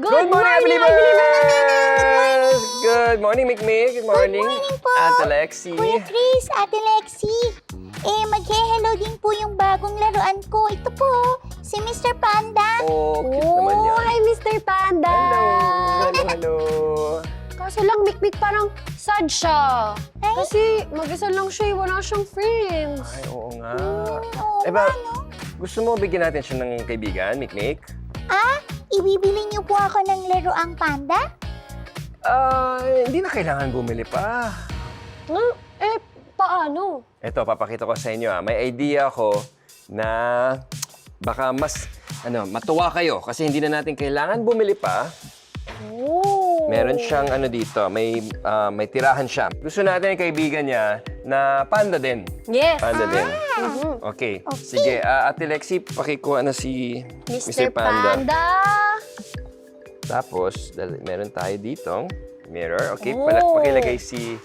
Good morning, Believers! Good morning, Mikmik. Good morning. Good morning po. Ate Lexi. Kuya Chris, Ate Lexi. Mag-hello din po yung bagong laruan ko. Ito po, si Mr. Panda. Oh, cute naman yan. Hi, Mr. Panda! Hello. Kaso lang, Mikmik, parang sad siya. Ay? Kasi mag-isa lang siya, wala siyang friends. Ay, oo nga. Oo Eh ba, nga, no? gusto mo bigyan natin siya ng kaibigan, Mikmik? Ibibili niyo po ako ng laruang panda? Hindi na kailangan bumili pa. Paano? Ito, papakita ko sa inyo. May idea ako na baka mas matuwa kayo kasi hindi na natin kailangan bumili pa. Oh. Meron siyang dito, may tirahan siya. Gusto natin yung kaibigan niya na panda din. Yes. Panda din. Mhm. Okay. Sige, Ate Lexi, pakikuha na si Mr. Panda. Tapos, meron tayo ditong mirror. Okay, Oh. pakilagay si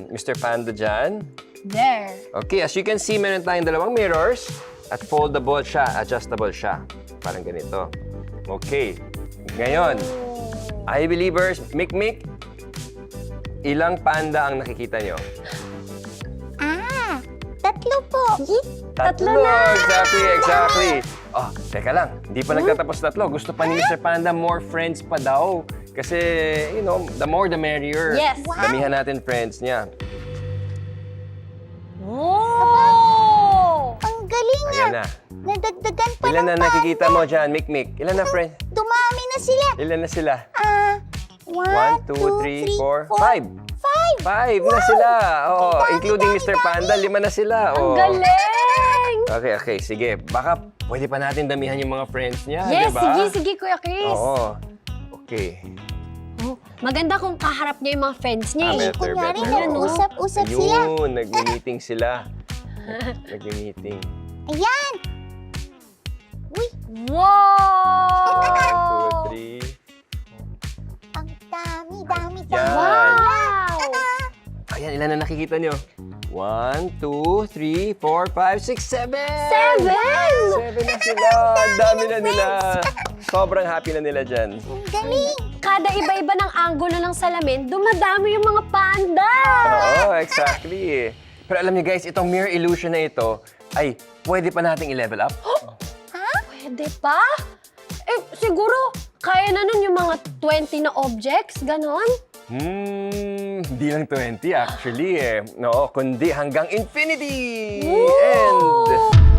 Mr. Panda dyan. There. Okay, as you can see, meron tayong dalawang mirrors at foldable siya, adjustable siya. Parang ganito. Okay. Ngayon, I Believers, Mikmik, ilang panda ang nakikita nyo? Tatlo po. Tatlo na! Exactly. Oh, teka lang. Hindi pa nagtatapos tatlo. Gusto pa ni Mr. Panda more friends pa daw. Kasi, the more the merrier. Yes. Wow. Damihan natin friends niya. Oh! Ang galing Ayan na. Nadagdagan pa Ilan ng na nakikita mo dyan, Mikmik? Ilan na, friend? Dumami na sila. Ilan na sila? 1, 1, 2, 3, 4, 5. 5. 5 na sila. Oo, including Mr. Panda, 5 na sila. Ang Oo. galing! Okay. Sige. Baka pwede pa natin damihan yung mga friends niya, Yes, di ba? sige, Kuya Chris. Oo. Okay. Oh, maganda kung kaharap niya yung mga friends niya. eh. Better. Kunyari, Ayan, oh. nag-usap-usap sila. Ayun, nag-meeting sila. Nag-meeting. Ayan. Uy, Wow! 1, 2, 3. ang dami. Yan. Wow! Ayan, ilan na nakikita nyo? 1, 2, 3, 4, 5, 6, 7! 7! 7 na sila! Ang dami na nila! Sobrang happy na nila dyan. ang galing. Kada iba-iba ng angulo ng salamin, dumadami yung mga panda! Oo, exactly. Pero alam niyo guys, itong mirror illusion na ito, ay pwede pa nating i-level up. Pwede pa? Siguro, kaya na nun yung mga 20 na objects, ganon? Hindi lang 20 actually eh. No, kundi hanggang infinity! Woo! And